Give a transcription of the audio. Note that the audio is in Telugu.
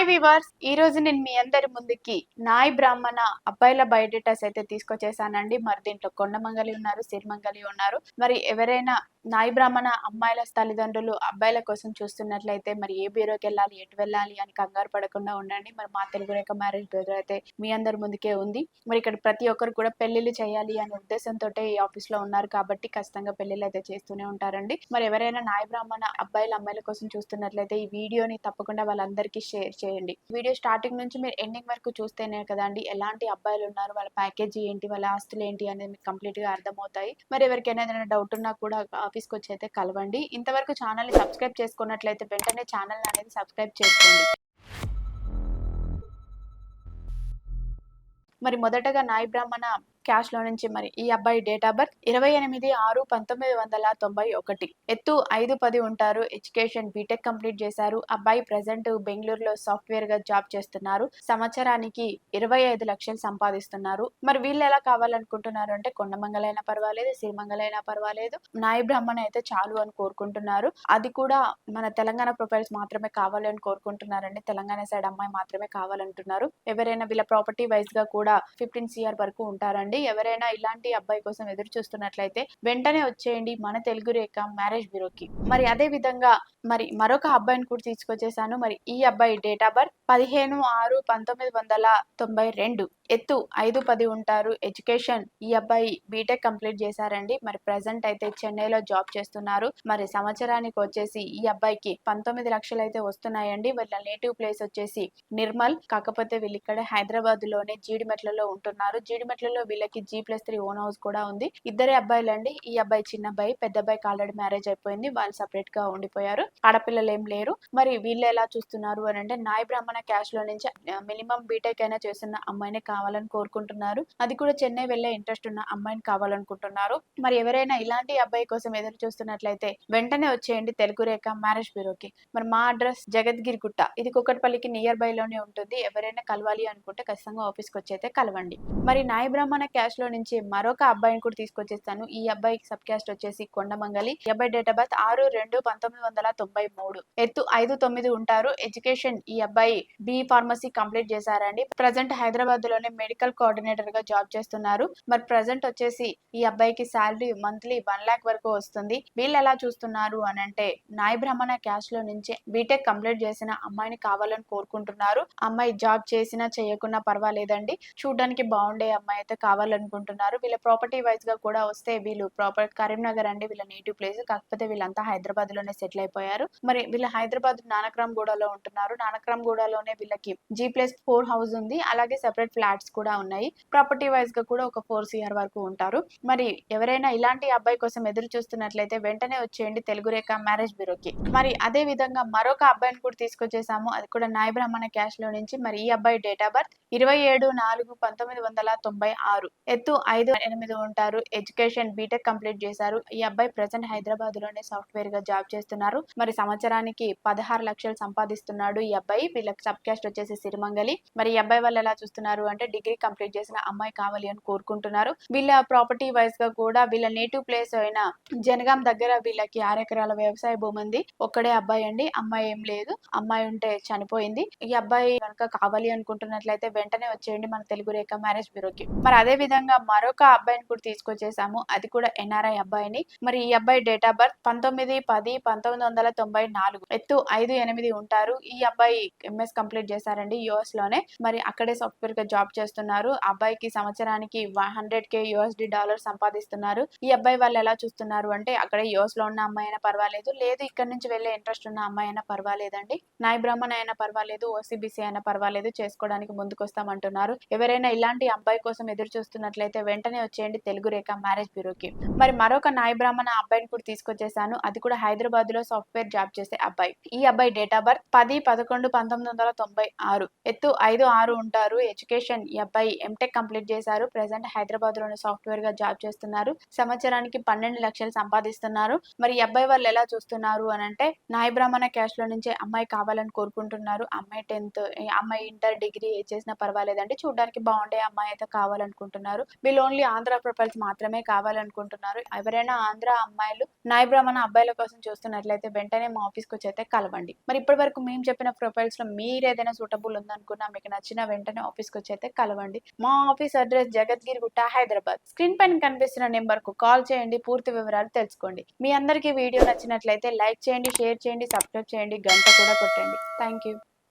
హాయ్ వీవర్స్, ఈ రోజు నేను మీ అందరి ముందుకి నాయ్ బ్రాహ్మణ అబ్బాయిల బయోడేటాస్ అయితే తీసుకొచ్చేసానండి. మరి దీంట్లో కొండమంగలి ఉన్నారు, సిరిమంగలి ఉన్నారు. మరి ఎవరైనా నాయ్ బ్రాహ్మణ అమ్మాయిల తల్లిదండ్రులు అబ్బాయిల కోసం చూస్తున్నట్లయితే మరి ఏ బ్యూరోకి వెళ్ళాలి, ఎటు వెళ్ళాలి అని కంగారు పడకుండా ఉండండి. మరి మా తెలుగు రేఖ మ్యారేజ్ బ్యూరో అయితే మీ అందరి ముందుకే ఉంది. మరి ఇక్కడ ప్రతి ఒక్కరు కూడా పెళ్లిళ్ళు చేయాలి అనే ఉద్దేశంతో ఈ ఆఫీస్ లో ఉన్నారు కాబట్టి ఖచ్చితంగా పెళ్లిళ్ళు అయితే చేస్తూనే ఉంటారండి. మరి ఎవరైనా నాయ్ బ్రాహ్మణ అబ్బాయిల అమ్మాయిల కోసం చూస్తున్నట్లయితే ఈ వీడియోని తప్పకుండా వాళ్ళందరికీ షేర్ చేయండి. వీడియో స్టార్టింగ్ నుంచి మీరు ఎండింగ్ వరకు చూస్తేనే కదండి ఎలాంటి అబ్బాయిలు ఉన్నారు, వాళ్ళ ప్యాకేజీ ఏంటి, వాళ్ళ ఆస్తులు ఏంటి అనేది మీకు కంప్లీట్ గా అర్థమవుతాయి. మరి ఎవరికైనా ఏదైనా డౌట్ ఉన్నా కూడా ఆఫీస్కి వచ్చి అయితే కలవండి. ఇంతవరకు ఛానల్ ని సబ్స్క్రైబ్ చేసుకున్నట్లయితే వెంటనే ఛానల్ అనేది సబ్స్క్రైబ్ చేసుకోండి. మరి మొదటగా నాయ్ బ్రాహ్మణ క్యాష్ లో నుంచి మరి ఈ అబ్బాయి డేట్ ఆఫ్ బర్త్ 28/6/1991, ఎత్తు 5'10" ఉంటారు, ఎడ్యుకేషన్ బీటెక్ కంప్లీట్ చేశారు. అబ్బాయి ప్రెసెంట్ బెంగళూరులో సాఫ్ట్వేర్ గా జాబ్ చేస్తున్నారు. సంవత్సరానికి 25 లక్షలు సంపాదిస్తున్నారు. మరి వీళ్ళు ఎలా కావాలనుకుంటున్నారు అంటే కొండమంగళైనా పర్వాలేదు, సిరిమంగళైనా పర్వాలేదు, నాయ్ బ్రాహ్మణ అయితే చాలు అని కోరుకుంటున్నారు. అది కూడా మన తెలంగాణ ప్రొఫైల్స్ మాత్రమే కావాలి అని కోరుకుంటున్నారండి. తెలంగాణ సైడ్ అమ్మాయి మాత్రమే కావాలంటున్నారు. ఎవరైనా వీళ్ళ ప్రాపర్టీ వైజ్ గా కూడా 15 CR వరకు ఉంటారండి. ఎవరైనా ఇలాంటి అబ్బాయి కోసం ఎదురు చూస్తున్నట్లయితే వెంటనే వచ్చేయండి మన తెలుగు రేఖ మ్యారేజ్ బ్యూరోకి. మరి అదే విధంగా మరి మరొక అబ్బాయిని కూడా తీసుకొచ్చేసాను. మరి ఈ అబ్బాయి డేట్ ఆఫ్ బర్త్ 15/6/1992, ఎత్తు 5'10" ఉంటారు, ఎడ్యుకేషన్ ఈ అబ్బాయి బీటెక్ కంప్లీట్ చేశారండి. మరి ప్రెసెంట్ అయితే చెన్నైలో జాబ్ చేస్తున్నారు. మరి సంవత్సరానికి వచ్చేసి ఈ అబ్బాయికి 19 లక్షలు అయితే వస్తున్నాయండి. వీళ్ళ నేటివ్ ప్లేస్ వచ్చేసి నిర్మల్, కాకపోతే వీళ్ళు ఇక్కడ హైదరాబాద్ లోనే జీడిమెట్లలో ఉంటున్నారు. జీడిమెట్లలో వీళ్ళకి G+3 ఓన్ హౌస్ కూడా ఉంది. ఇద్దరే అబ్బాయిలండి. ఈ అబ్బాయి చిన్న అబ్బాయి, పెద్ద అబ్బాయికి ఆల్రెడీ మ్యారేజ్ అయిపోయింది. వాళ్ళు సపరేట్ గా ఉండిపోయారు. ఆడపిల్లలు ఏం లేరు. మరి వీళ్ళు ఎలా చూస్తున్నారు అని అంటే నాయ్ బ్రాహ్మణ క్యాష్ లో నుంచి మినిమం బీటెక్ అయినా చేస్తున్న అమ్మాయిని కావాలని కోరుకుంటున్నారు. అది కూడా చెన్నై వెళ్లే ఇంట్రెస్ట్ ఉన్న అమ్మాయిని కావాలనుకుంటున్నారు. మరి ఎవరైనా ఇలాంటి అబ్బాయి కోసం ఎదురు చూస్తున్నట్లయితే వెంటనే వచ్చేయండి తెలుగు రేఖ మ్యారేజ్ బ్యూరోకి. మరి మా అడ్రస్ జగద్గిరి గుట్ట, ఇది కుకట్పల్లికి నియర్ బై లోనే ఉంటుంది. ఎవరైనా కలవాలి అనుకుంటే ఖచ్చితంగా ఆఫీస్కి వచ్చి అయితే కలవండి. మరి నాయ్ బ్రాహ్మణ క్యాష్ లో నుంచి మరొక అబ్బాయిని కూడా తీసుకొచ్చేస్తాను. ఈ అబ్బాయికి సబ్ క్యాస్ట్ వచ్చేసి కొండమంగలి. ఈ అబ్బాయి డేట్ ఆఫ్ బర్త్ 6/2/1993, ఎత్తు 5'9" ఉంటారు, ఎడ్యుకేషన్ ఈ అబ్బాయి బి ఫార్మసీ కంప్లీట్ చేశారండి. ప్రజెంట్ హైదరాబాద్ లోనే మెడికల్ కోఆర్డినేటర్ గా జాబ్ చేస్తున్నారు. మరి ప్రజెంట్ వచ్చేసి ఈ అబ్బాయికి శాలరీ మంత్లీ 1 lakh వరకు వస్తుంది. వీళ్ళు ఎలా చూస్తున్నారు అని అంటే నాయ్ బ్రాహ్మణ క్యాష్ లో నుంచి బీటెక్ కంప్లీట్ చేసిన అమ్మాయిని కావాలని కోరుకుంటున్నారు. అమ్మాయి జాబ్ చేసినా చేయకున్నా పర్వాలేదండి, చూడడానికి బాగుండే అమ్మాయి అయితే కావాలనుకుంటున్నారు. వీళ్ళ ప్రాపర్టీ వైజ్ గా కూడా వస్తే వీళ్ళు ప్రాపర్ కరీంనగర్ అండి వీళ్ళ నేటివ్ ప్లేస్. కాకపోతే వీళ్ళంతా హైదరాబాద్ లోనే సెటిల్ అయిపోయారు. మరి వీళ్ళ హైదరాబాద్ నానక్రామ్ గూడలో ఉంటున్నారు. నానక్రామ్ గూడలోనే వీళ్ళకి G+4 హౌస్ ఉంది. అలాగే సెపరేట్ ఫ్లాట్స్ కూడా ఉన్నాయి. ప్రాపర్టీ వైజ్ గా కూడా ఒక 4 CR వరకు ఉంటారు. మరి ఎవరైనా ఇలాంటి అబ్బాయి కోసం ఎదురు చూస్తున్నట్లయితే వెంటనే వచ్చేయండి తెలుగు రేఖ మ్యారేజ్ బ్యూరోకి. మరి అదే విధంగా మరొక అబ్బాయిని కూడా తీసుకొచ్చేసాము. అది కూడా నాయ్ బ్రాహ్మణ క్యాష్ లో నుంచి. మరి ఈ అబ్బాయి డేట్ ఆఫ్ బర్త్ 27/4/1996, ఎత్తు 5'8" ఉంటారు, ఎడ్యుకేషన్ బీటెక్ కంప్లీట్ చేశారు. ఈ అబ్బాయి ప్రెసెంట్ హైదరాబాద్ లోనే సాఫ్ట్వేర్ గా జాబ్ చేస్తున్నారు. మరి సంవత్సరానికి 16 లక్షలు సంపాదిస్తున్నాడు ఈ అబ్బాయి. వీళ్ళకి సబ్ క్యాస్ట్ వచ్చేసి సిరిమంగలి. మరి ఈ అబ్బాయి వాళ్ళు ఎలా చూస్తున్నారు అంటే డిగ్రీ కంప్లీట్ చేసిన అమ్మాయి కావాలి అని కోరుకుంటున్నారు. వీళ్ళ ప్రాపర్టీ వైజ్ గా కూడా వీళ్ళ నేటివ్ ప్లేస్ అయిన జనగాం దగ్గర వీళ్ళకి 6 ఎకరాల వ్యవసాయ భూమి ఉంది. ఒక్కడే అబ్బాయి అండి, అమ్మాయి ఏం లేదు. అమ్మాయి ఉంటే చనిపోయింది. ఈ అబ్బాయి కనుక కావాలి అనుకుంటున్నట్లయితే వెంటనే వచ్చేయండి మన తెలుగు రేఖ మ్యారేజ్ బ్యూరోకి. మరి అదే విధంగా మరొక అబ్బాయిని కూడా తీసుకొచ్చేసాము. అది కూడా NRI అబ్బాయిని. మరి ఈ అబ్బాయి డేట్ ఆఫ్ బర్త్ 19/10/1994, ఎత్తు 5'8" ఉంటారు. ఈ అబ్బాయి MS కంప్లీట్ చేశారండి US లోనే. మరి అక్కడే సాఫ్ట్వేర్ గా జాబ్ చేస్తున్నారు. అబ్బాయికి సంవత్సరానికి $100K సంపాదిస్తున్నారు. ఈ అబ్బాయి వాళ్ళు ఎలా చూస్తున్నారు అంటే అక్కడ US లో ఉన్న అమ్మాయి అయినా పర్వాలేదు, లేదు ఇక్కడ నుంచి వెళ్లే ఇంట్రెస్ట్ ఉన్న అమ్మాయి అయినా పర్వాలేదండి, నాయ్ బ్రాహ్మణ అయినా పర్వాలేదు, OCBC అయినా పర్వాలేదు, చేసుకోవడానికి ముందుకొస్తామంటున్నారు. ఎవరైనా ఇలాంటి అబ్బాయి కోసం ఎదురు చూస్తున్నట్లయితే వెంటనే వచ్చేయండి తెలుగు రేఖ మ్యారేజ్ బ్యూరోకి. మరి మరొక నాయ్ బ్రాహ్మణ అబ్బాయిని కూడా తీసుకొచ్చేసాను. అది కూడా హైదరాబాద్ లో సాఫ్ట్వేర్ జాబ్ చేసే అబ్బాయి. ఈ అబ్బాయి డేట్ ఆఫ్ బర్త్ 10/11/1996, ఎత్తు 5'6" ఉంటారు, ఎడ్యుకేషన్ ఈ అబ్బాయి MTech కంప్లీట్ చేశారు. ప్రెసెంట్ హైదరాబాద్ లోనే సాఫ్ట్వేర్ గా జాబ్ చేస్తున్నారు. సంవత్సరానికి 12 లక్షలు సంపాదిస్తున్నారు. మరి ఈ అబ్బాయి వాళ్ళు ఎలా చూస్తున్నారు అని అంటే నాయ్ బ్రాహ్మణ క్యాష్ లో నుంచే అమ్మాయి కావాలని కోరుకుంటున్నారు. అమ్మాయి 10th, అమ్మాయి ఇంటర్, డిగ్రీ ఏ చేసినా పర్వాలేదండి, చూడడానికి బాగుండే అమ్మాయి అయితే కావాలనుకుంటున్నారు. అనుకుంటున్నారు. వీళ్ళు ఓన్లీ ఆంధ్ర ప్రొఫైల్స్ మాత్రమే కావాలనుకుంటున్నారు. ఎవరైనా ఆంధ్ర అమ్మాయిలు నాయ బ్రాహ్మణ అబ్బాయిల కోసం చూస్తున్నట్లయితే వెంటనే మా ఆఫీస్కి వచ్చి అయితే కలవండి. మరి ఇప్పటి వరకు మేము చెప్పిన ప్రొఫైల్స్ లో మీరు ఏదైనా సూటబుల్ ఉందనుకున్నా, మీకు నచ్చిన వెంటనే ఆఫీస్కి వచ్చి అయితే కలవండి. మా ఆఫీస్ అడ్రస్ జగద్గిరి గుట్ట, హైదరాబాద్. స్క్రీన్ పైన కనిపిస్తున్న నెంబర్ కు కాల్ చేయండి, పూర్తి వివరాలు తెలుసుకోండి. మీ అందరికీ వీడియో నచ్చినట్లయితే లైక్ చేయండి, షేర్ చేయండి, సబ్స్క్రైబ్ చేయండి, గంట కూడా కొట్టండి. Thank you.